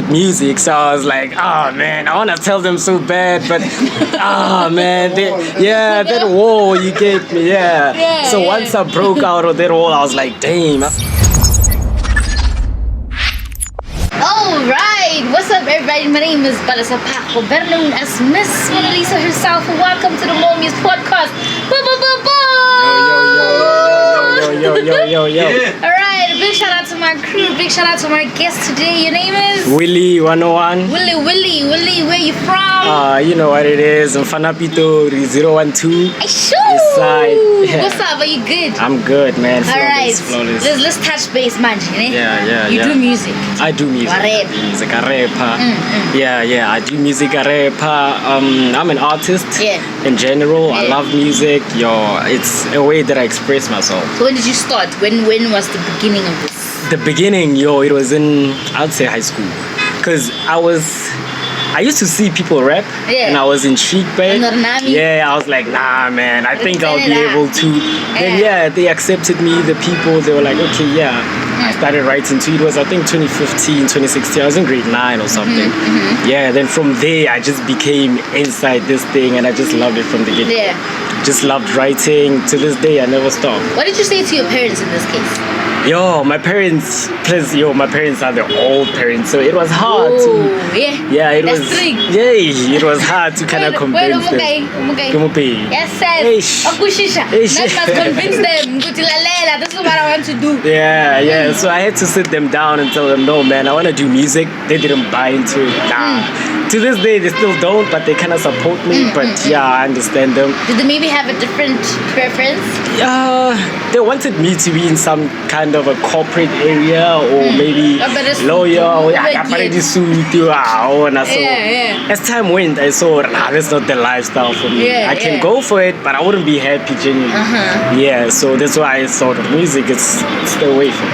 good music. So I was like, oh man, I want to tell them so bad, but man, that wall you gave me, So once I broke out of that wall, I was like, damn. Alright, what's up everybody? My name is Balasapaco, better known as Miss Mona Lisa herself. Welcome to the Mormuse podcast. Yo. Alright, big shout out to my crew, big shout out to my guest today. Your name is? Willy 101. Willy, where you from? You know what it is. I'm Fanapito 012. What's up? Are you good? I'm good, man. Flawless. Flawless. Let's touch base, man. Yeah. You do music. I do music. I rap. Yeah. I do music. I rap. I'm an artist. In general, I love music. It's a way that I express myself. So when did you start? When was the beginning of this? The beginning, it was in, I'd say, high school. Because I used to see people rap, and I was intrigued by it. I was like, nah, man, I think I'll be able to. Then, they accepted me, the people, they were like, okay, I started writing too. It was, I think, 2015, 2016. I was in grade 9 or something. Then from there, I just became inside this thing, and I just loved it from the get-go. Just loved writing. To this day, I never stopped. What did you say to your parents in this case? My parents are the old parents, so it was hard it was hard to kind of convince them. Yes, must convince them. This is what I want to do. So I had to sit them down and tell them, no, man, I want to do music. They didn't buy into it. To this day, they still don't, but they kind of support me. I understand them. Did they maybe have a different preference? They wanted me to be in some kind of a corporate area or maybe lawyer. As time went, I saw that's not the lifestyle for me. I can go for it, but I wouldn't be happy genuinely. So that's why I thought of music. It's the way for me.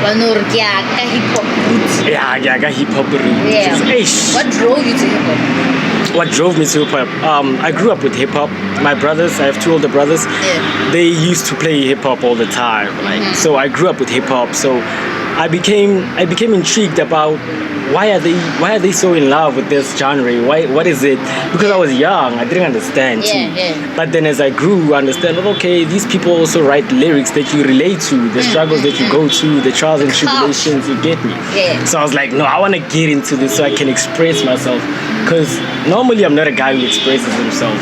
Hip hop roots. What drove you to hip hop? What drove me to hip hop? I grew up with hip hop. My brothers, I have 2 older brothers. They used to play hip hop all the time. So I grew up with hip hop. So I became intrigued about why are they so in love with this genre? What is it? Because I was young, I didn't understand too. But then as I grew, I understand. Okay, these people also write lyrics that you relate to, the struggles that you go through, the trials and tribulations. You get me? So I was like, no, I want to get into this so I can express myself. Because normally I'm not a guy who expresses himself.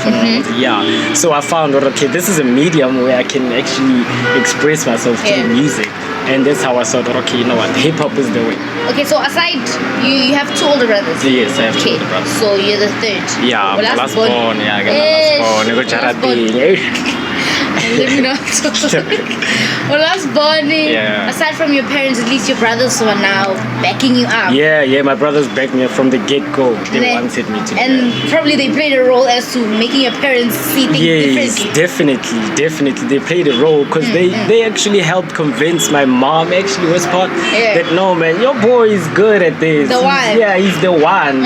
So I found out, okay, this is a medium where I can actually express myself through music. And that's how I thought, okay, you know what, hip hop is the way. Okay, so aside, you have 2 older brothers? Yes, I have 2 older brothers. So you're the 3rd? Yeah, I'm the last born. I got the last born. Let me know. Last born. Aside from your parents, at least your brothers who are now backing you up. My brothers backed me up from the get-go. They wanted me to. And probably they played a role as to making your parents see things differently. Definitely. They played a role because they actually helped convince my mom, that no, man, your boy is good at this. He's the one.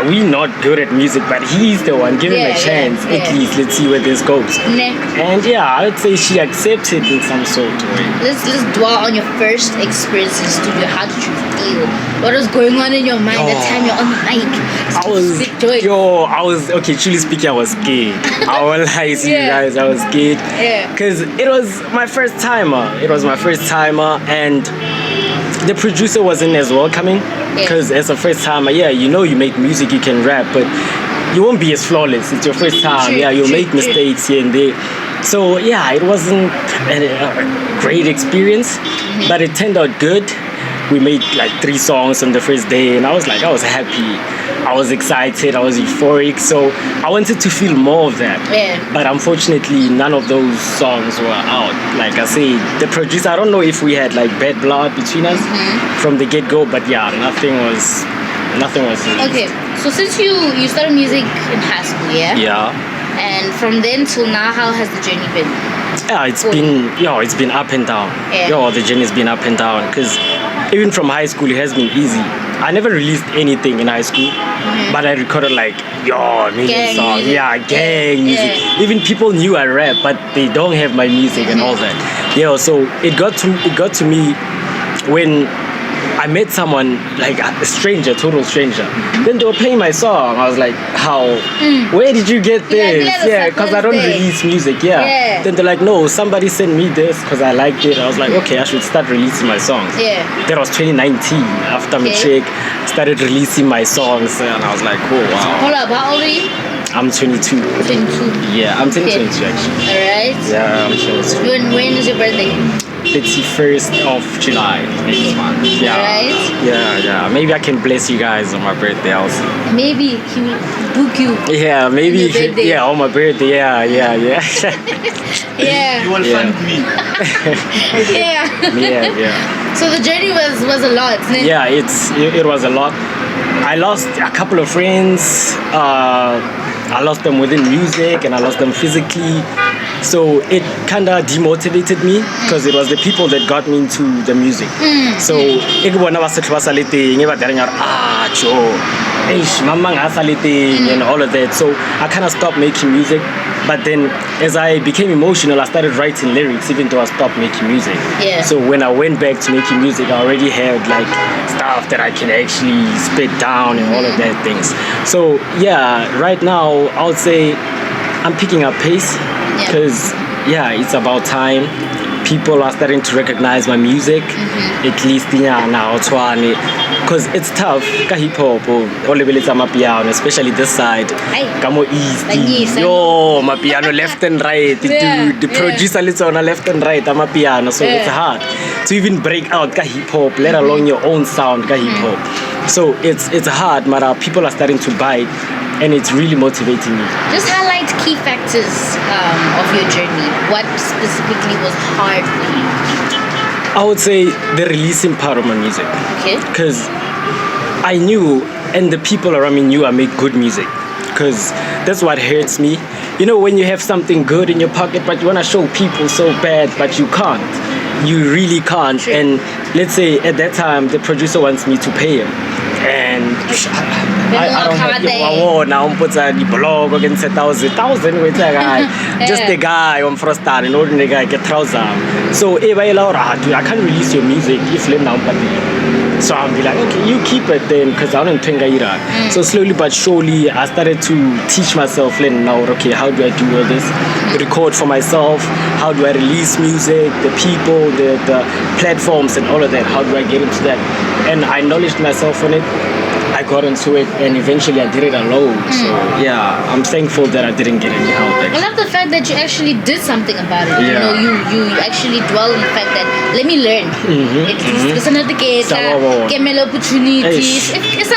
We're not good at music, but he's the one. Give him a chance. At least let's see where this goes. And I would say she accepted in some sort of way. Let's dwell on your first experience in the studio. How did you feel? What was going on in your mind that time you're on the mic? Truly speaking, I was scared. I will lie to you guys, I was scared. Because it was my first timer. And the producer wasn't as welcoming. Because as a first timer, you make music, you can rap, but you won't be as flawless. It's your first time. You'll make mistakes here and there. So it wasn't a great experience, but it turned out good. We made like 3 songs on the first day, and I was happy, I was excited, I was euphoric. So I wanted to feel more of that. But unfortunately, none of those songs were out. Like I say, the producer, I don't know if we had like bad blood between us from the get-go, but nothing was. Okay, so since you started music in high school, and from then till now, how has the journey been? It's been up and down. The journey's been up and down because even from high school, it has been easy. I never released anything in high school, but I recorded like million songs. Gang music. Even people knew I rap, but they don't have my music and all that. So it got to me when I met someone, like a stranger, total stranger. Then they were playing my song. I was like, how? Where did you get this? Yeah, because I don't release music. Yeah. Then they're like, no, somebody sent me this because I liked it. I was like, okay, I should start releasing my songs. Yeah. That was 2019. After matric, started releasing my songs, and I was like, oh wow. Hold up, how old are you? I'm 22. 22. Yeah, I'm 22 actually. Alright. Yeah, I'm 22. When is your birthday? 31st of July next month. Yeah. Right? Yeah. Maybe I can bless you guys on my birthday also. Maybe he will book you. Yeah, maybe. Yeah, on my birthday. Yeah. Yeah. You will fund me. Yeah. So the journey was a lot, isn't it? Yeah, it was a lot. I lost a couple of friends. I lost them within music and I lost them physically. So it kind of demotivated me because it was the people that got me into the music. So and all of that. So I kind of stopped making music. But then as I became emotional, I started writing lyrics even though I stopped making music. Yeah. So when I went back to making music, I already had like stuff that I can actually spit down and all of that things. So yeah, right now I would say I'm picking up pace because it's about time. People are starting to recognize my music, at least now, because it's tough. Ka hip hop, piano, especially this side. Kamo east, yo, my piano left and right. The producer is on left and right. I'm a piano, so it's hard to even break out ka hip hop, let alone your own sound ka hip hop. So it's hard, but people are starting to buy it, and it's really motivating me. Just highlight key factors of your journey. What specifically was hard for you? I would say the releasing part of my music. Okay. Because I knew, and the people around me knew I make good music. Because that's what hurts me. You know, when you have something good in your pocket, but you want to show people so bad, but you can't. You really can't. True. And let's say at that time, the producer wants me to pay him. And I don't have the blog against 1,000 with a guy. Just a guy on first start, an ordinary guy get trousers. So I can't release your music if let now. So I'll be like, okay, you keep it then, because I don't think I So slowly but surely, I started to teach myself, now, okay, how do I do all this? Record for myself, how do I release music, the people, the platforms and all of that, how do I get into that? And I knowledged myself on it. I got into it and eventually I did it alone. So yeah, I'm thankful that I didn't get any help. I love the fact that you actually did something about it. You know, you actually dwell on the fact that let me learn. It's another case. Give me opportunities. It's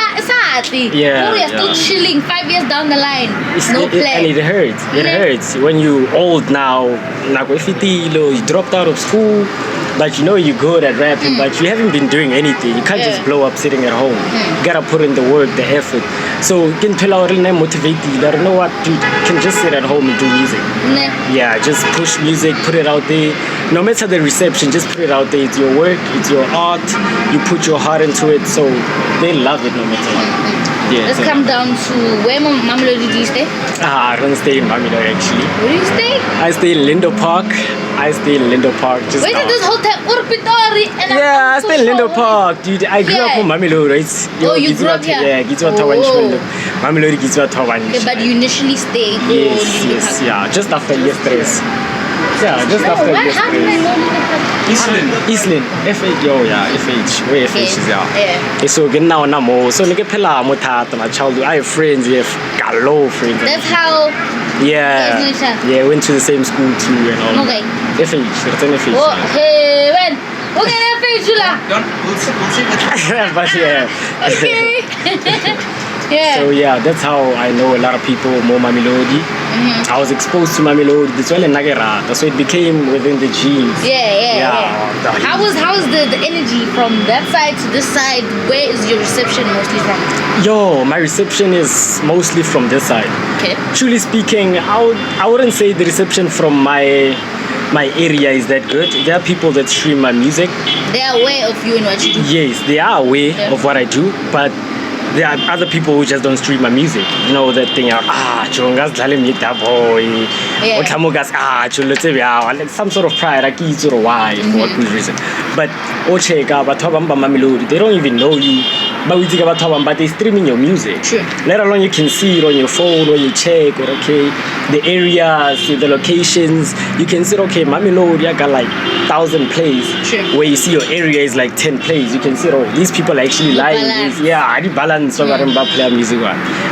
you're still chilling 5 years down the line. No plan. And it hurts. It hurts when you old now. You dropped out of school. But you know you're good at rapping, but you haven't been doing anything. You can't just blow up sitting at home. You gotta put in the work, the effort. So can tell our really motivate you. I don't know what, dude. Can just sit at home and do music. Yeah, just push music, put it out there. No matter the reception, just put it out there. It's your work, it's your art. You put your heart into it, so they love it no matter what. Yeah, let's come down to where Mamelodi do you stay? I don't stay in Mamelodi actually. Where do you stay? I stay in Lindo Park. Just wait till this hotel Urpitori and I stay in Lindo Park, dude. I grew up in Mamelodi, right? You grew up here? Yeah, Mamelodi Okay, but you initially stayed Yes, yeah, just after yesterday's. Yeah, just after yesterday. How did I know Lindo Eastland. FH. Where FH is yeah. So get now so nigga pela motata my childhood. I have friends, we have galore friends. That's how we went to the same school too and all. Okay. FH, it's an FH. Oh, hey, when? Okay, FH But okay. Yeah. So that's how I know a lot of people more Mamelodi. I was exposed to Mamelodi. That's why it became within the genes. How was the energy from that side to this side? Where is your reception mostly from? My reception is mostly from this side. Okay. Truly speaking, I wouldn't say the reception from my area is that good. There are people that stream my music. They are aware of you and what you do. Yes, they are aware of what I do, but there are other people who just don't stream my music. You know that thing, chungas dlale me that boy. Otamogas like some sort of pride, like it's or why for what good reason. But Ocheka, but Mamelodi, they don't even know you. But we think about but they're streaming your music. Sure. Let alone you can see it on your phone when you check, or the areas, the locations. You can see, Mamelodi, I got like 1,000 plays. Sure. Where you see your area is like 10 plays. You can see, these people are actually live. I need balance so play music.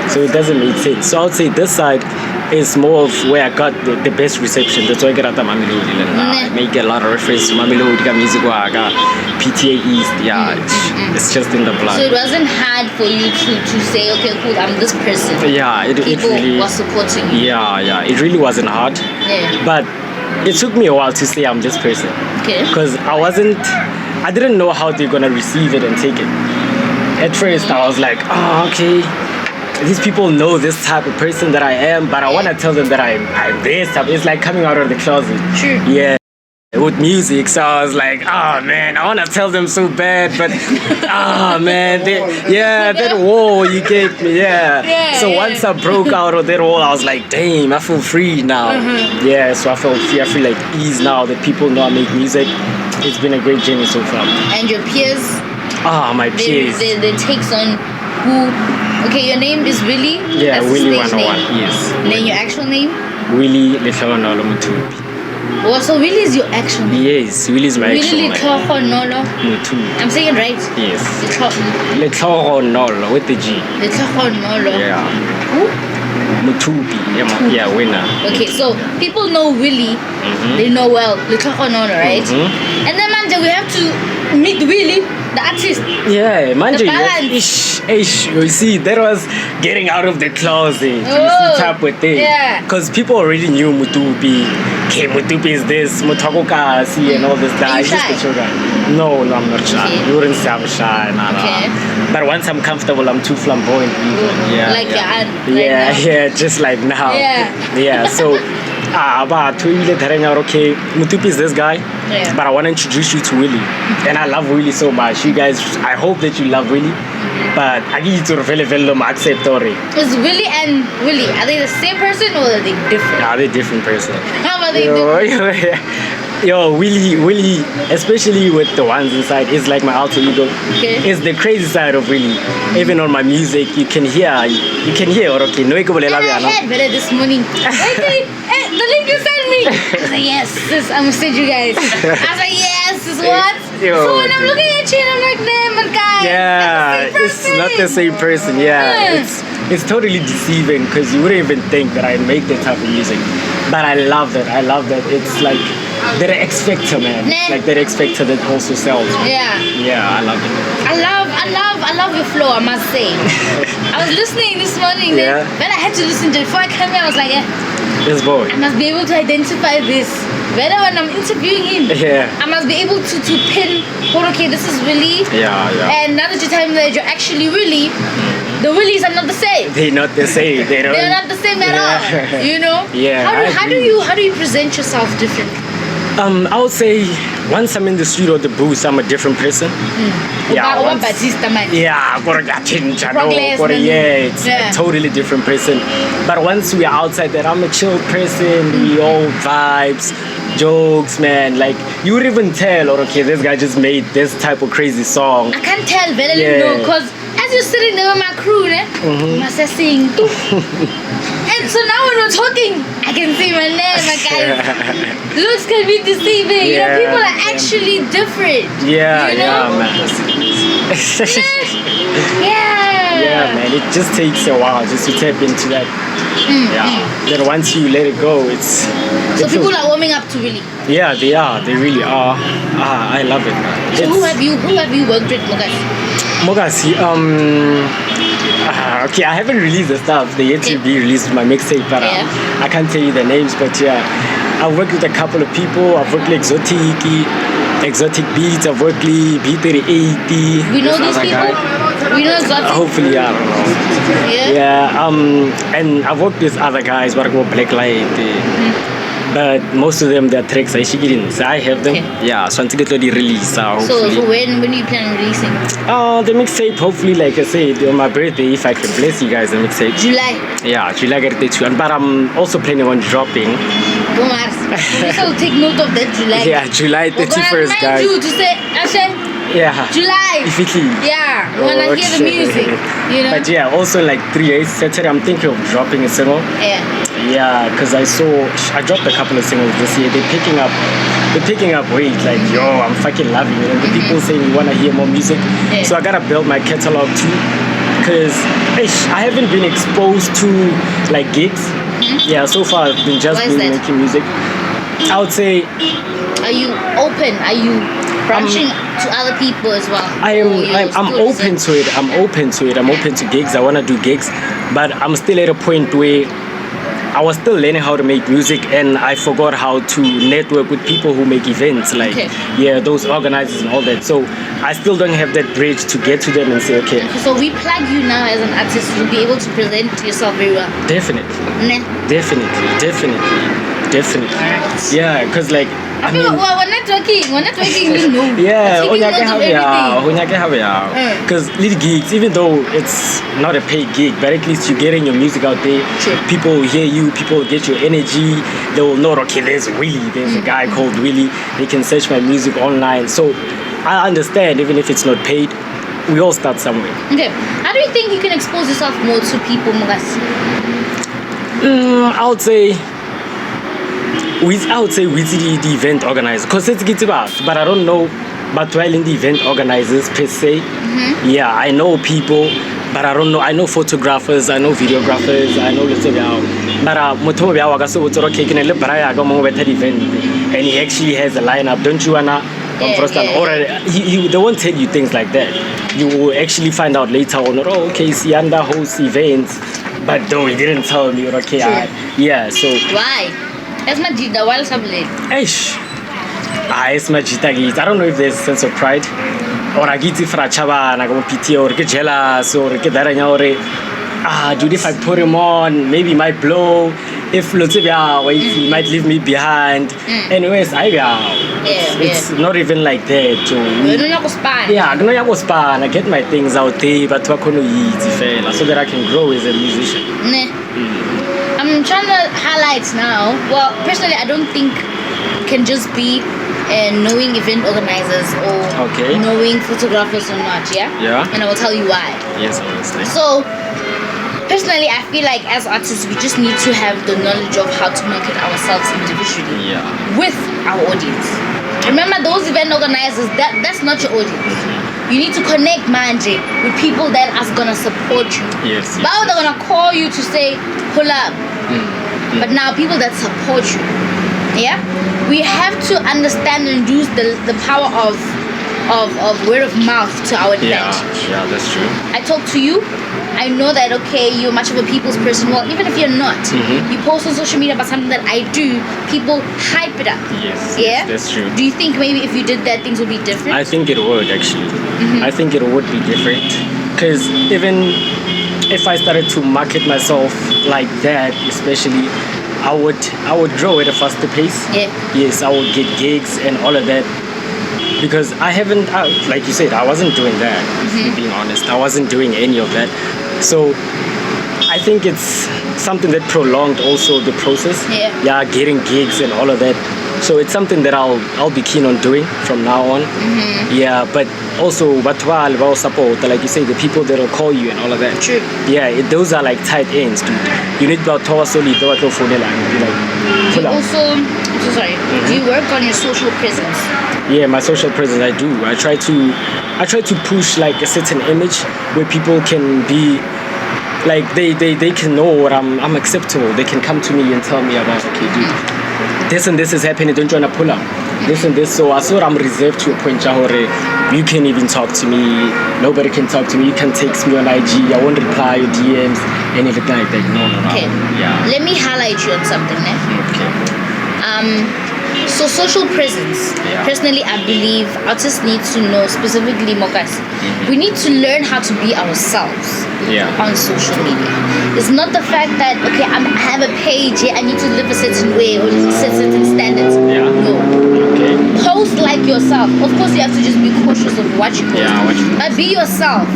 So it doesn't make sense. So I would say this side is more of where I got the best reception. That's why I get at the Mamelodi. I make a lot of reference to Mamelodi music. PTA East, it's just in the blood. So it wasn't hard for you to say, okay, cool, I'm this person. Yeah, it really was supporting you. Yeah, it really wasn't hard. Yeah. But it took me a while to say I'm this person. Okay. Because I didn't know how they're gonna receive it and take it. At first, I was like, okay, these people know this type of person that I am, but I want to tell them that I'm this type. It's like coming out of the closet. True. Yeah. With music, so I was like, man, I want to tell them so bad, but man, that wall you gave me, once I broke out of that wall, I was like, damn, I feel free now. So I feel free. I feel like ease now that people know I make music. It's been a great journey so far. And your peers? My peers. They takes on who? Okay, your name is Willy. Yeah, that's Willy the stage 101. name. Yes. And then your actual name? Willy Letlhogonolo Mutupi. Oh, so Willy is your actual name? Yes, Willy is my actual name. Willy Letlhogonolo Mutupi. I'm saying it right? Yes. Letlhogonolo with the G. Letlhogonolo. Yeah. Who? Mutupi. Yeah, winner. Okay, so people know Willy. They know well Letlhogonolo, right? And then man, we have to meet Willy, the artist. Yeah, man. The balance. You see, that was getting out of the closet. You see, type of thing. Yeah. Because people already knew Mutupi. Okay, Mutupi is this, Mutagokasi and all this. Are you shy? No, I'm not shy. Okay. You wouldn't say I'm shy. Okay. But once I'm comfortable, I'm too flamboyant. Like your aunt right now. Just like now. Yeah. So, okay, Mutupi is this guy, but I want to introduce you to Willy. And I love Willy so much. You guys, I hope that you love Willy. But I give you to accept story. Is Willy and Willy, are they the same person or are they different? Nah, they're different person. How are they different? Willy, especially with the ones inside, is like my alter-ego. Okay. It's the crazy side of Willy. Even on my music, you can hear, I heard better this morning. Wait, the link you sent me. I was like, yes, sis, I'm gonna send you guys. I was like, yes, sis, what? So when I'm looking at you and I'm like, damn, but guys, it's not the same person. It's totally deceiving because you wouldn't even think that I make that type of music. But I love that. It's like that X Factor, man. It's like that X Factor that also sells. Yeah, I love it. I love your flow, I must say. I was listening this morning, then I had to listen to it. Before I came here, I was like, this boy. I must be able to identify this. Better when I'm interviewing him. I must be able to pin, okay, this is Willy. And now that you tell me that you're actually Willy, the Willys are not the same. They're not the same. They're not the same at all. You know? How do you present yourself differently? I would say once I'm in the studio or the booth, I'm a different person. It's a totally different person. But once we are outside that, I'm a chill person. We all vibes, jokes, man. Like you would even tell, okay, this guy just made this type of crazy song. I can't tell very little because as you're sitting there with my crew, must I sing? And so now when we're talking, I can see my name, my guys. Looks can be deceiving. You know, people are actually different. Man. Man. It just takes a while just to tap into that. Then once you let it go, it's. So people are warming up to Willy. Yeah, they are. They really are. I love it, man. So who have you worked with, Mogasi? Okay, I haven't released the stuff. They yet to be released with my mixtape, but I can't tell you the names. But I've worked with a couple of people. I've worked with Exotic Beats. I've worked with B380. We know these people. We know Exotic. Hopefully, I don't know. And I've worked with other guys. But I go Blacklight. but most of them, their tracks, I have them. Okay. Yeah, so until they release. So when do you plan on releasing? The mixtape, hopefully, like I said, on my birthday, if I can bless you guys, the mixtape. July. Yeah, July 31. But I'm also planning on dropping. So take note of that July. Yeah, July 31st, guys. You to say, yeah. July. Yeah, when I hear the music, you know. But yeah, also in like 3 days, Saturday, I'm thinking of dropping a single. Yeah, because I dropped a couple of singles this year. They're picking up weight. Like, yo, I'm fucking loving it. And the people saying you want to hear more music. So I gotta build my catalog too. Because I haven't been exposed to like gigs. Yeah, so far I've been making music. I would say. Are you open? Are you branching to other people as well? I'm open to it. I'm open to gigs. I want to do gigs, but I'm still at a point where I was still learning how to make music, and I forgot how to network with people who make events, like those organizers and all that. So I still don't have that bridge to get to them and say, okay. So we plug you now as an artist. You'll be able to present yourself very well. Definitely. Yeah, because like. I mean, we're not working, you know. Yeah, because little gigs, even though it's not a paid gig, but at least you're getting your music out there. Sure. People hear you, people get your energy. They will know, okay, there's Willy, there's a guy called Willy. They can search my music online. So I understand, even if it's not paid, we all start somewhere. Okay, how do you think you can expose yourself more to people, Mugas? I would say with the event organizer, because it's good about, but I don't know, but while in the event organizers per se, yeah, I know people, but I don't know. I know photographers, I know videographers, I know little but motomo bia waka so okay, can le braya go mo better event, and he actually has a lineup. Don't you wanna or they won't tell you things like that. You will actually find out later on. Oh, okay, Sianda hosts events, but no, he didn't tell me. Okay, yeah. So why? That's my Jita, while something. It's my Jita. I don't know if there's a sense of pride. Or I get it for a chava, and I go pity or get jealous or get that. Dude, if I put him on, maybe he might blow. If he might leave me behind. Anyways, it's not even like that. I get my things out there, but so that I can grow as a musician. I'm trying to highlight now. Well, personally, I don't think can just be knowing event organizers or knowing photographers or not. Yeah. And I will tell you why. Yes, obviously. So, personally, I feel like as artists, we just need to have the knowledge of how to market ourselves individually with our audience. Remember, those event organizers, that's not your audience. You need to connect manje with people that are gonna support you. Yes. Now they're gonna call you to say, pull up. But now people that support you. Yeah? We have to understand and use the power of word of mouth to our advantage. Yeah, that's true. I talk to you. I know that you're much of a people's person. Well, even if you're not, you post on social media about something that I do, people hype it up. Yes, that's true. Do you think maybe if you did that, things would be different? I think it would actually. I think it would be different. Because even if I started to market myself like that, especially, I would grow at a faster pace. Yes, I would get gigs and all of that. Because I haven't, like you said, I wasn't doing that, to be honest. I wasn't doing any of that. So I think it's something that prolonged also the process. Yeah, getting gigs and all of that. So it's something that I'll be keen on doing from now on. Yeah, but also batwa support, like you say, the people that'll call you and all of that. True. Yeah, those are like tight ends, dude. You need batwa solid phone like also, I'm so sorry. Do you work on your social presence? Yeah, my social presence, I do. I try to push like a certain image where people can be like they can know what I'm acceptable. They can come to me and tell me about, okay, dude, this and this is happening, don't you want to pull up? This and this. So I sort I'm reserved to a point where you can't even talk to me. Nobody can talk to me. You can text me on IG. I won't reply your DMs, anything like that. No. Okay. Yeah. Let me highlight you on something, Okay. So social presence. Personally, I believe artists need to know, specifically Mokas, we need to learn how to be ourselves on social media. It's not the fact that, okay, I have a page here, I need to live a certain way or set certain standards. No. Okay. Post like yourself. Of course, you have to just be cautious of what you post. But be yourself.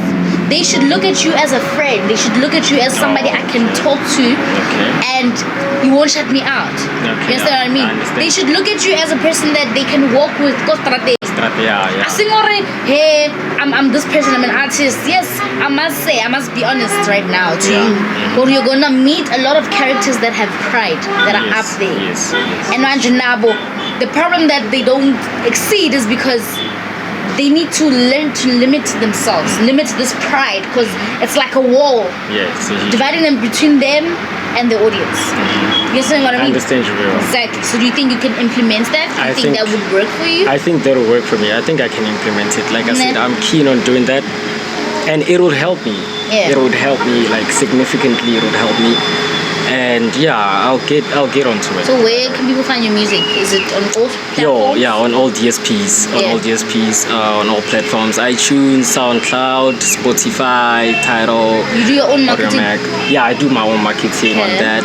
They should look at you as a friend. They should look at you as somebody I can talk to, and you won't shut me out. You understand what I mean? They should look at you as a person that they can walk with. I sing already. Hey, I'm this person. I'm an artist. Yes, I must be honest right now to you. But you're gonna meet a lot of characters that have pride, that are up there. And the problem that they don't exceed is because they need to learn to limit themselves, limit this pride, because it's like a wall dividing them between them and the audience. You understand what I mean? I understand you very well. Exactly. So do you think you can implement that? Do you think that would work for you? I think that will work for me. I think I can implement it. Like I said, I'm keen on doing that, and it would help me. It would help me, like, significantly. It would help me. And I'll get onto it. So where can people find your music? Is it on all platforms? On all DSPs, on all platforms: iTunes, SoundCloud, Spotify, Tidal. You do your own marketing? I do my own marketing on that.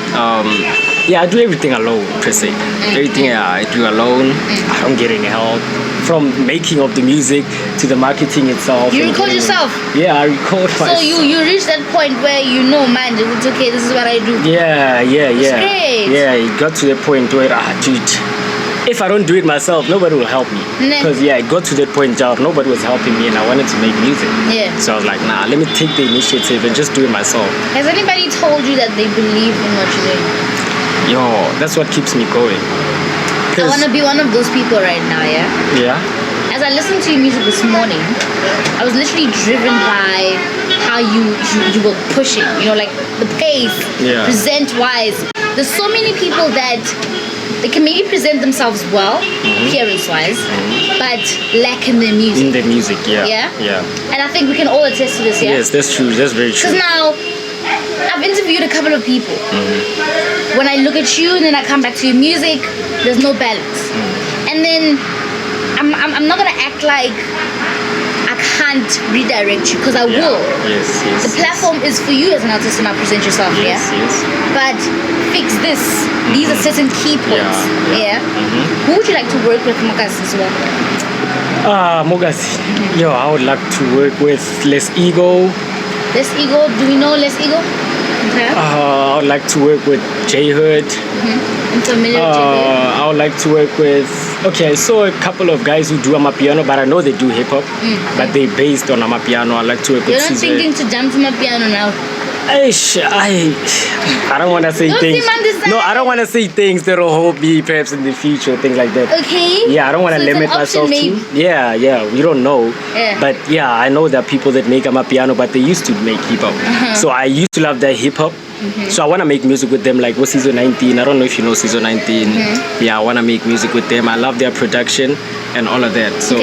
I do everything alone, per se. Everything I do alone. I don't get any help. From making of the music to the marketing itself. You record yourself? Yeah, I record myself. So you reach that point where man, it's okay, this is what I do. Yeah. It's great. Yeah, it got to the point where, dude, if I don't do it myself, nobody will help me. Because it got to that point where nobody was helping me and I wanted to make music. So I was like, nah, let me take the initiative and just do it myself. Has anybody told you that they believe in what you're doing? That's what keeps me going. I want to be one of those people right now, As I listened to your music this morning, I was literally driven by how you were pushing, like the pace, present-wise. There's so many people that they can maybe present themselves well, appearance-wise, but lack in their music. In their music, Yeah? And I think we can all attest to this, Yes, that's true. That's very true. Because now, I've interviewed a couple of people. When I look at you and then I come back to your music, there's no balance. And then I'm not gonna act like I can't redirect you, because I will. The platform is for you as an artist to now present yourself, but fix this. These are certain key points. Who would you like to work with, Mokas, as well? Mogas. I would like to work with Less Ego. Less Ego? Do we know Less Ego? I would like to work with J Hood. I'm familiar with J Hood. I would like to work with. I saw a couple of guys who do amapiano, but I know they do hip hop. But they based on amapiano. I like to work with. You're not thinking to jump to amapiano now? I don't want to say things. No, I don't want to say things that will hold me perhaps in the future, things like that. Okay. I don't want to limit myself too. We don't know. But I know there are people that make amapiano, but they used to make hip hop. So I used to love that hip hop. So I want to make music with them, like with Season 19. I don't know if you know Season 19. I want to make music with them. I love their production and all of that. So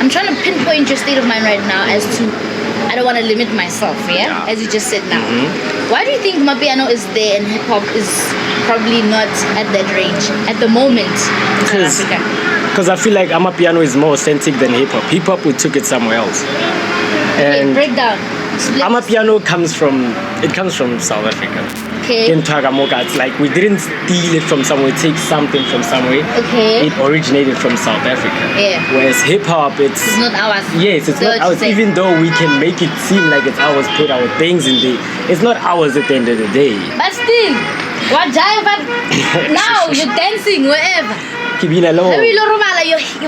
I'm trying to pinpoint your state of mind right now as to I don't want to limit myself, as you just said now. Why do you think amapiano is there and hip hop is probably not at that range at the moment in South Africa? Because I feel like amapiano is more authentic than hip hop. Hip hop, we took it somewhere else. And break down. Amapiano comes from South Africa. In Tagamoka, it's like we didn't steal it from somewhere, take something from somewhere. It originated from South Africa. Whereas hip hop, it's not ours. Yes, it's not ours. Even though we can make it seem like it's ours, put our things in there, it's not ours at the end of the day. But still, what jive? Now you're dancing wherever. You're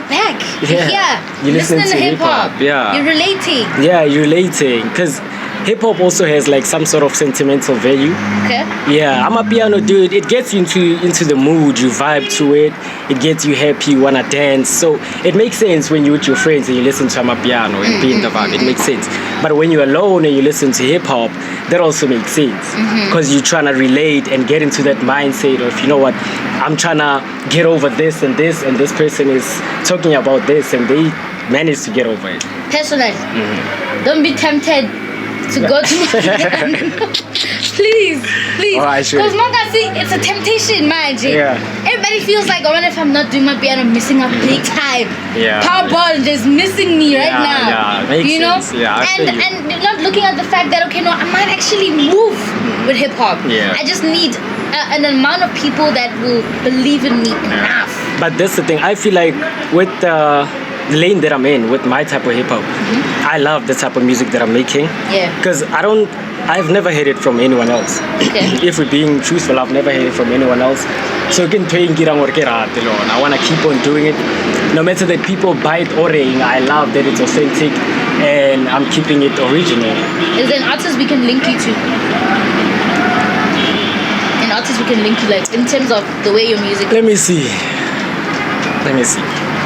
back. You're here. You listen to hip hop. You're relating. You're relating. Because hip hop also has like some sort of sentimental value. Amapiano, dude, it gets you into the mood. You vibe to it. It gets you happy. You wanna dance. So it makes sense when you're with your friends and you listen to amapiano and be in the vibe. It makes sense. But when you're alone and you listen to hip hop, that also makes sense because you're trying to relate and get into that mindset of, you know what, I'm trying to get over this, and this person is talking about this, and they managed to get over it. Personally, don't be tempted to go to please. Because it's a temptation, man. Everybody feels like, oh, if I'm not doing my piano, I'm missing out big time. Powerball is missing me right now. Makes sense. And not looking at the fact that, okay, no, I might actually move with hip hop. I just need an amount of people that will believe in me enough. But that's the thing. I feel like with the lane that I'm in, with my type of hip hop, I love the type of music that I'm making. Because I've never heard it from anyone else. If we're being truthful, I've never heard it from anyone else. So I want to keep on doing it. No matter that people buy it or I love that it's authentic and I'm keeping it original. Is there an artist we can link you to? An artist we can link you, like, in terms of the way your music... Let me see.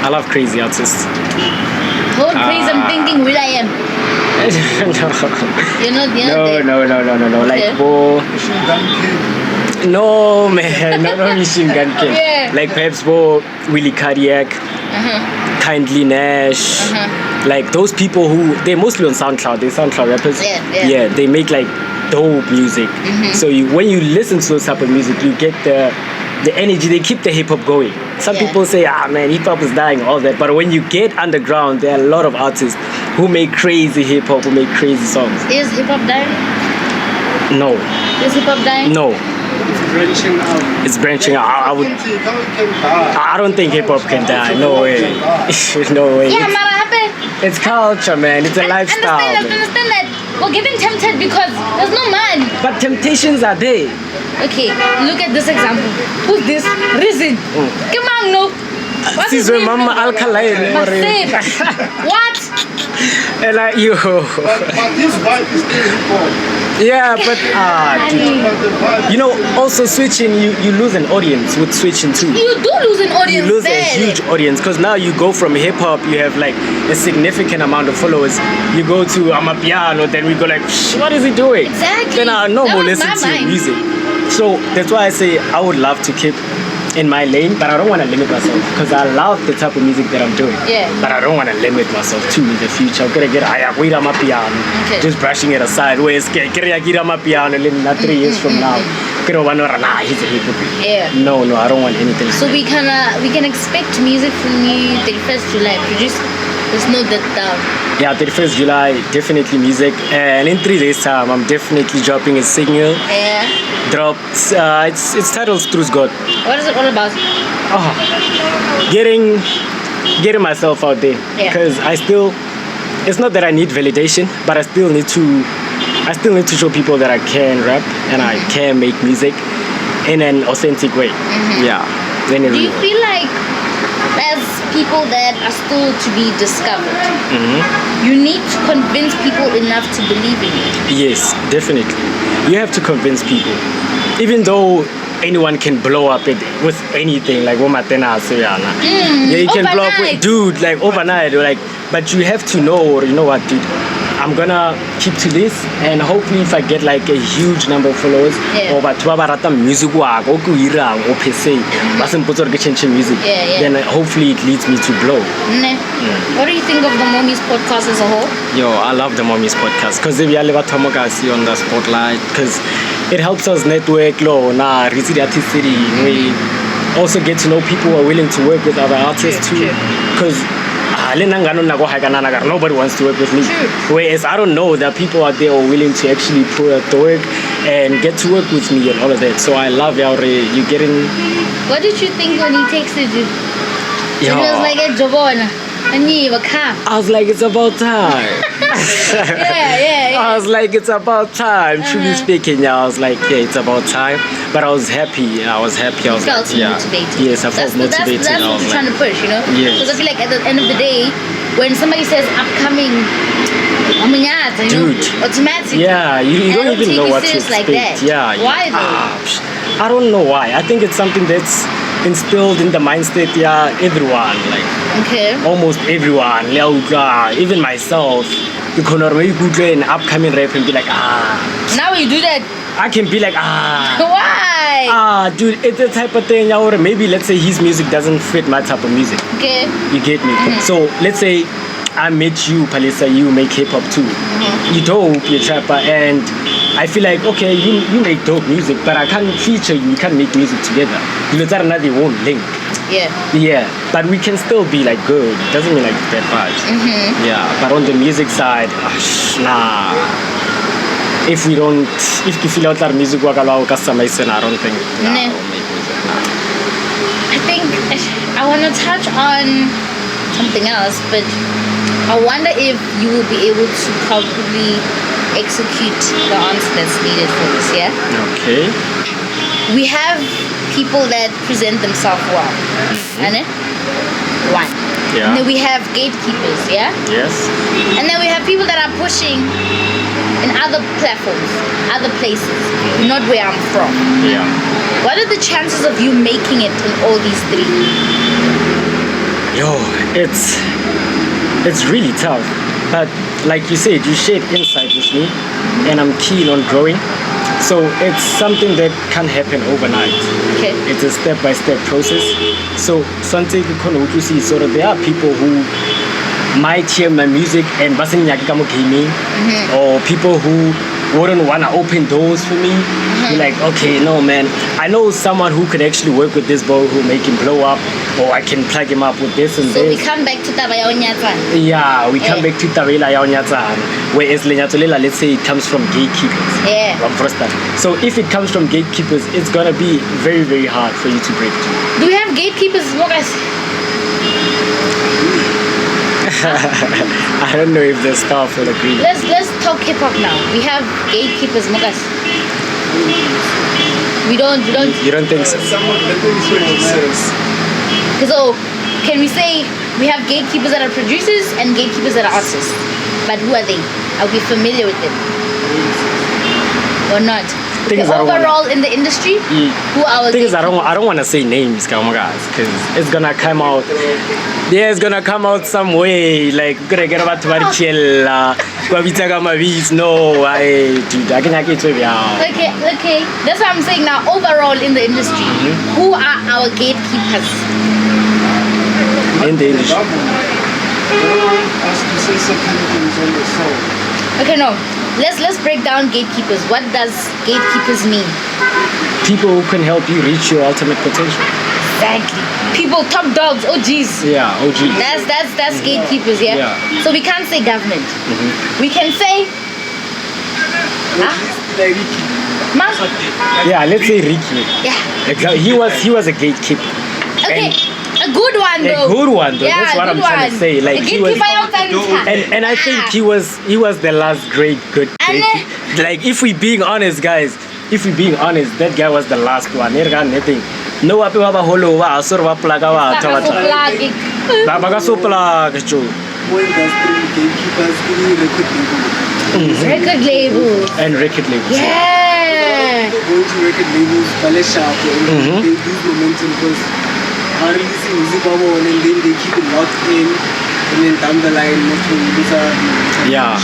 I love crazy artists. Hold praise, I'm thinking Will.i.am. No. Like, no, man. No Machine Gun Kid. Like, perhaps Willy Cardiac, Kindly Nash. Like, those people who, they're mostly on SoundCloud. They're SoundCloud rappers. They make, like, dope music. So when you listen to those type of music, you get the energy. They keep the hip hop going. Some people say, man, hip hop is dying, all that. But when you get underground, there are a lot of artists who make crazy hip hop, who make crazy songs. Is hip hop dying? No. Is hip hop dying? No. It's branching out. I don't think hip hop can die. No way. No way. It's culture, man. It's a lifestyle. I understand that. We're getting tempted because there's no money. But temptations are there. Okay, look at this example. Who's this? Risen. Come on, no. What is this? Mama Alkaline. What? And you. But his wife is still hip-hop. Yeah, but dude. You know, also switching, you lose an audience with switching too. You do lose an audience. You lose a huge audience because now you go from hip hop, you have like a significant amount of followers. You go to Amapiano, then we go like, what is he doing? Exactly. Then I no more listen to your music. So that's why I say I would love to keep in my lane, but I don't want to limit myself because I love the type of music that I'm doing. But I don't want to limit myself too in the future. I'm gonna get my piano, just brushing it aside. Where's my piano? 3 years from now, he's a hip hop. No, I don't want anything. So we can expect music from you 31st July. Just note that down. Yeah, 31st July, definitely music. And in 3 days' time, I'm definitely dropping a single. It's titled Truth God. What is it all about? Getting myself out there. Because it's not that I need validation, but I still need to show people that I can rap and I can make music in an authentic way. Do you feel like as people that are still to be discovered, you need to convince people enough to believe in you? Yes, definitely. You have to convince people. Even though anyone can blow up with anything, like Womatena Suyana. You can blow up with, dude, like overnight, like, but you have to know, you know what, dude, I'm gonna keep to this, and hopefully if I get like a huge number of followers, or music music, then hopefully it leads me to blow. What do you think of the Mormuse podcast as a whole? Yo, I love the Mormuse podcast because we are on the spotlight, because it helps us network. We also get to know people who are willing to work with other artists too, because nobody wants to work with me. Whereas I don't know that people out there are willing to actually put out the work and get to work with me and all of that. So I love you getting. What did you think when he texted you? It was like a Jobona. I was like, it's about time. I was like, it's about time. Truly speaking, I was like, it's about time. But I was happy. I was felt motivated. Yes, I felt motivated. That's what you're trying to push, you know? Yes. Because I feel like at the end of the day, when somebody says upcoming, dude, automatically. You don't even know what to expect. Like that. Why though? I don't know why. I think it's something that's instilled in the mindset, everyone, like almost everyone, even myself. You can already Google an upcoming rap and be like, Now you do that. I can be like, Why? Dude, it's the type of thing, or maybe let's say his music doesn't fit my type of music. Okay. You get me? So let's say I met you, Palisa, you make hip-hop too. You dope, you're trapper, and I feel like, okay, you make dope music, but I can't feature you, we can't make music together. You know, that they won't link. Yeah, but we can still be like good. Doesn't mean like bad vibes. Yeah, but on the music side, nah. If you feel out our music work allow customization, I don't think. I think I want to touch on something else, but I wonder if you will be able to probably execute the answer that's needed for this. Yeah. Okay. We have people that present themselves well. One. Yeah. And then we have gatekeepers, yeah? Yes. And then we have people that are pushing in other platforms, other places, not where I'm from. Yeah. What are the chances of you making it in all these three? Yo, it's really tough. But like you said, you shared insight with me, and I'm keen on growing. So it's something that can't happen overnight. Okay. It's a step-by-step process. So something you see, so that there are people who might hear my music and gaming, or people who wouldn't want to open doors for me. Be like, okay, no man, I know someone who could actually work with this boy who make him blow up, or I can plug him up with this and so this. So we come back to Tabaya Onyatan. Yeah, we come back to Tabaya Onyatan. Whereas Lenyatolela, let's say it comes from gatekeepers. Yeah. So if it comes from gatekeepers, it's gonna be very, very hard for you to break through. Do we have gatekeepers, guys? I don't know if the staff will agree. Let's talk hip hop now. We have gatekeepers, Mogas. You don't think so? So can we say we have gatekeepers that are producers and gatekeepers that are artists? But who are they? Are we familiar with them? Or not? Overall in the industry, who are our gatekeepers? I don't want to say names, guys, because it's gonna come out. Yeah, it's gonna come out some way. Like, gonna get about Marichella, no, dude, I can get it. Okay. That's what I'm saying now. Overall in the industry, who are our gatekeepers? In the industry. Okay, no. Let's break down gatekeepers. What does gatekeepers mean? People who can help you reach your ultimate potential. Exactly. People, top dogs, OGs. Yeah, OGs. That's gatekeepers, yeah? So we can't say government. We can say yeah, let's say Ricky. Yeah. Exactly. He was a gatekeeper. Okay. A good one though. A good one though. Yeah, that's what I'm trying to say. Like he was, and I think he was the last great good gatekeeper. Like if we being honest, guys, that guy was the last one. No wapi waba holo wa asur wa plaga wa tawata. Baga so plaga chu. Record labels. And record labels. Yeah. Going to record labels, ballet sharp, they do momentum because are releasing music and then they keep it locked in, and then down the line next one you lose. Yeah,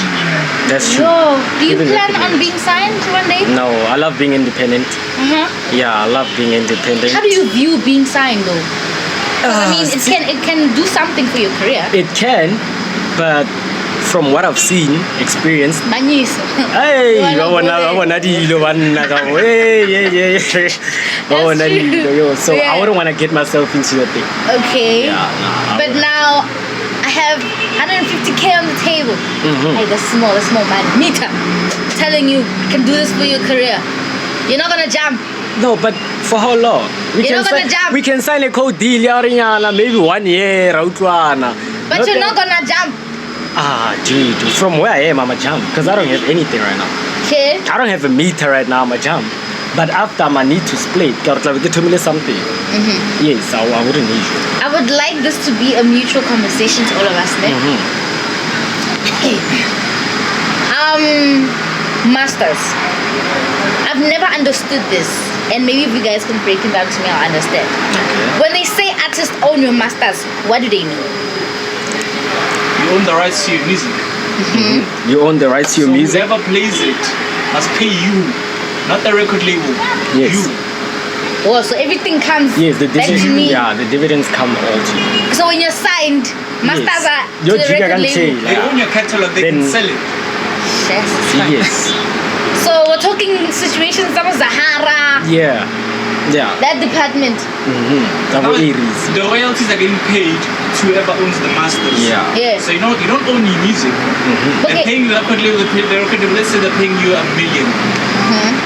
that's true. Yo, do you plan on being signed one day? No, I love being independent. Yeah, I love being independent. How do you view being signed though? I mean, it can do something for your career. It can, but from what I've seen, experienced. Manis. Hey, so I wouldn't want to get myself into that thing. Okay. Yeah, but now I have 150K on the table. Hey, that's small man. Meter. Telling you can do this for your career. You're not gonna jump. No, but for how long? We can sign a code deal, maybe 1 year, but you're not gonna jump. Dude, from where I am, I'm a jump because I don't have anything right now. Okay. I don't have a meter right now, I'm a jump. But after I need to split, get to me something. Yes, I wouldn't need you. I would like this to be a mutual conversation to all of us, man. Masters. I've never understood this, and maybe if you guys can break it down to me, I'll understand. Okay. When they say artists own your masters, what do they mean? You own the rights to your music. You own the rights to your music. Whoever plays it must pay you, not the record label. Yes. You. Oh, so everything comes Yes, the back to dividends. me. Yeah, the dividends come all to you. So when you're signed, masters are to Your the jigger record can label. change. They own your catalog, they can Then- sell it. Yes. So we're talking situations that was Zahara, Yeah. Yeah. that department. Double Now, Aries. the royalties are getting paid to whoever owns the masters. Yeah. Yeah. So you don't own your music. They're Okay. paying the record label, let's say they're paying you $1 million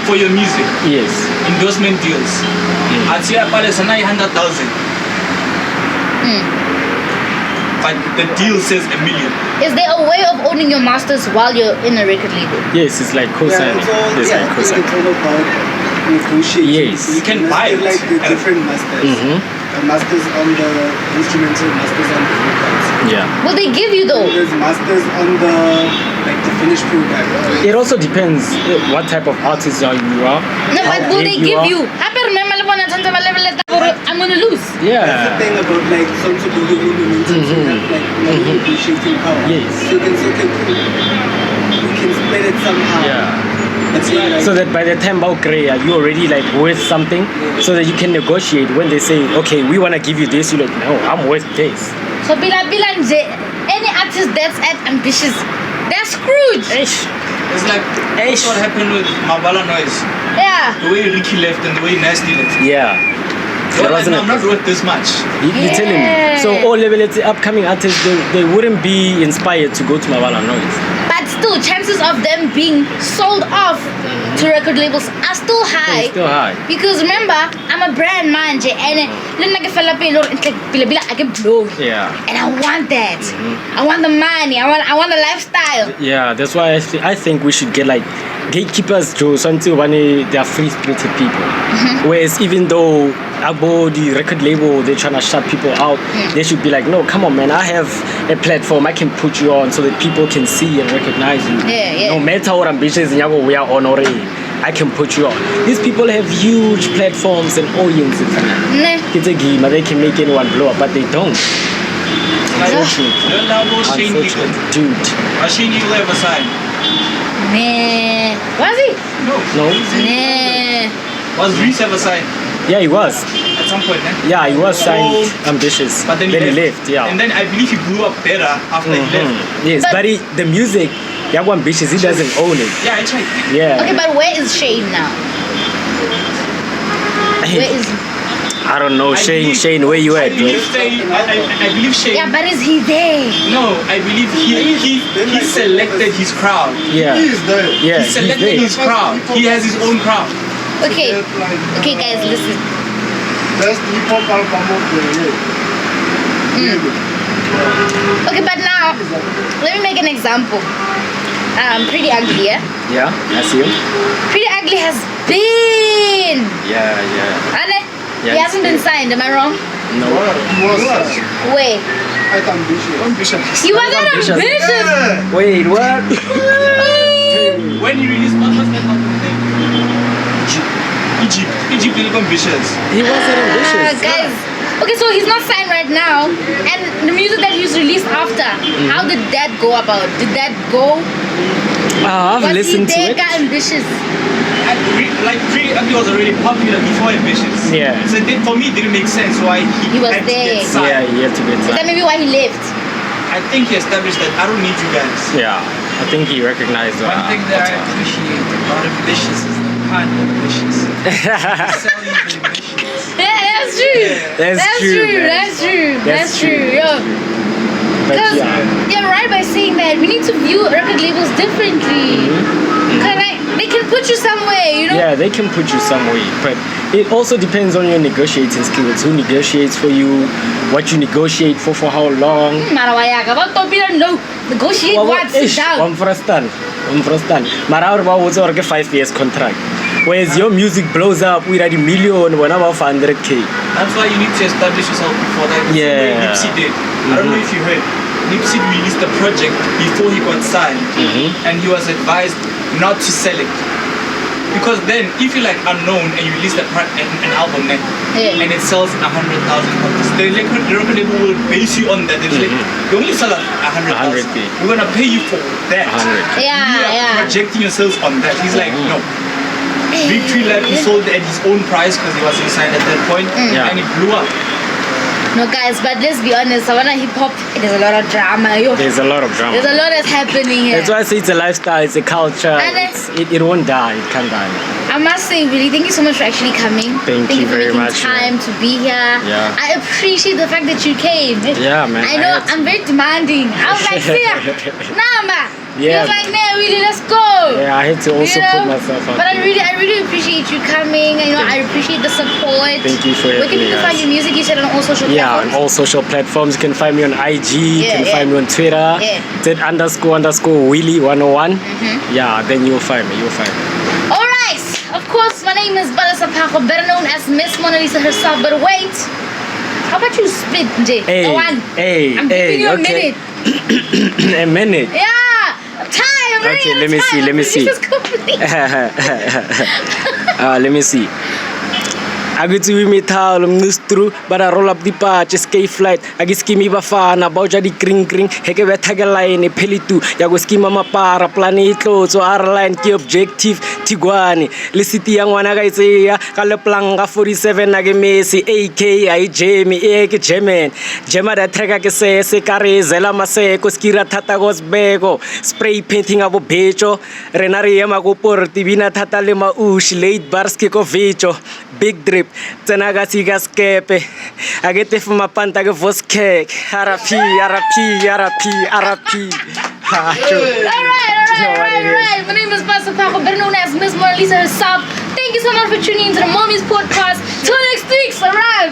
for your music. Yes. Endorsement deals. I'd say about 900,000. But the deal says $1 million. Is there a way of owning your masters while you're in a record label? Yes, it's like co-signing. It's like I think co-signing. it's all about negotiating. Yes. So You can buy must it. get, like the different masters. The masters on the instrumental, masters on the vocals. Yeah. Will they give you though? There's masters on the finished product. It also depends what type of artist you are. No, how but will they big give are. you? I'm gonna lose. That's the Yeah. thing about like some sort of your own momentum. So you have like negotiating power. Yes. So you can say, okay, cool. We can split it somehow. Yeah. Let's say like, So that by the time about Greya, you already like worth something, so that you can negotiate when they say, okay, we want to give you this. You're like, no, I'm worth this. So bila nje, any artist that's at ambitious, they're screwed. Eish. It's like that's what happened with Mabala Noise. Yeah. The way Ricky left and the way Nasty left. Yeah. They're like, wasn't no, I'm not worth this much. You're telling me. So all upcoming artists, they wouldn't be inspired to go to Mavala Noise. But still, chances of them being sold off to record labels are still high. It's still high. Because remember, I'm a brand manager and I get blown. Yeah. And I want that. I want the money. I want the lifestyle. Yeah, that's why I think we should get like gatekeepers to until when they are free spirited people. Whereas even though about the record label they're trying to shut people out, they should be like, no, come on man, I have a platform I can put you on so that people can see and recognize you. Yeah. No matter what ambitions we are on already, I can put you on. These people have huge platforms and audiences. Nah. It's a game, they can make anyone blow up, but they don't. Unfortunately. Don't know about Shane Eagle. Unfortunately. Dude. Was Shane Eagle ever signed? Nah. Was he? No. No? Nah. Was Reese ever signed? Yeah, he was. At some point, eh? Yeah, he was signed ambitious. But then he left, yeah. And then I believe he grew up better after he left. Yes, but the music, Yago Ambitious, he doesn't own it. Yeah, I tried. Yeah. Okay, but where is Shane now? Where is he? I don't know, Shane, where you I at, bro? believe Shane. Yeah, but is he there? No, I believe he selected his crowd. Yeah. he is there. Yeah, He he's selected there. his crowd. He has his own crowd. Okay. Okay, guys, listen. Best hip hop album of the year. Okay, but now, let me make an example. Pretty Ugly, yeah? Yeah, I see him. Pretty Ugly has been. Yeah. He hasn't been signed, am I wrong? No. Wait. At Ambitious. He was at Ambitious. Wait, what? When he released what was that album name? Egypt Little Ambitious. He was at Ambitious. Guys. Okay, so he's not signed right now. And the music that he's released after, how did that go about? Did that go? I've Was listened to he it. there, Ambitious? Like Pretty Ugly was already popular before Ambitious. Yeah. So for me it didn't make sense why He was had to there. get signed. Yeah, he had to get Is that signed. maybe why he left? I think he established that I don't need you guys. Yeah, I think he recognized One thing that I appreciate about Ambitious is the pun Ambitious. Selling the Ambitious. Yeah, that's true. That's true, man. That's true. That's That's true. true. Yo. But Because yeah. you're right by saying that we need to view record labels differently. They can put you somewhere, you know? Yeah, they can put you somewhere, but it also depends on your negotiating skills. Who negotiates for you? What you negotiate for how long? Marawayaka, but don't be no. Negotiate what? Sit down. Mara was a 5 years contract. Whereas your music blows up with a million when about 100K. That's why you need to establish yourself before that. The same way Yeah. Nipsey did. I don't know if you heard. Nipsey released the project before he got signed, and he was advised not to sell it. Because then, if you're like unknown and you release an album then, and it sells 100,000 copies, the record label will base you on that. They're like, you only sell 100,000. 100K. We're gonna pay you for that. 100. You are Yeah. projecting yourselves on that. He's like, no. Victory Lap, he sold at his own price because he was inside at that point, and it blew up. No, guys, but let's be honest. Savannah hip hop, there's a lot of drama. There's a lot of drama. There's a lot that's happening here. That's why I say it's a lifestyle, it's a culture. And It won't die. It can't die. I must say, Willy, thank you so much for actually coming. Thank you for very making much, time to be here. Yeah. I appreciate the fact that you came. Yeah, man. I know I'm very demanding. I was like, nah, man. Yeah. He was like, nah, Willy, let's go. Yeah, I had to also put myself out. But I really appreciate you coming. I appreciate the support. Thank you for Where can people find your music? You said on all social platforms? Yeah, on all social platforms. You can find me on IG. You can find me on Twitter. Z__Willy101. Yeah, then you'll find me. Alright. Of course, my name is Bala Sapako, better known as Miss Mona Lisa herself. But wait. How about you spit, Jay? I'm giving you a minute. A minute? Yeah. Time. Okay, let me see. Let me see. I go to me towel, through, but I roll up the patch, escape flight. I get skimmy bafana, bauja di kring, heke betagaline, pelitu, yago skima mapara, planet clothes, so airline, key objective, Tiguani, Licity yang wana gaizea, Kaleplanga 47 Nagemesi, AK, I Jamie, Eke Jemen, Jema da Trega se, Sekare, Zela Mase, Koskira Tatagos Bego, spray painting abo becho, Renari Yamago Porti, Vina Tatalema Ush, late Barskiko Vicho, big drip. Tenaga sigas kepe. I get it from my pantaga voice cake. RP. Alright. My name is Pastor Paco, better known as Miss Mona Lisa herself. Thank you so much for tuning into the Mormuse podcast. Till next week, alright.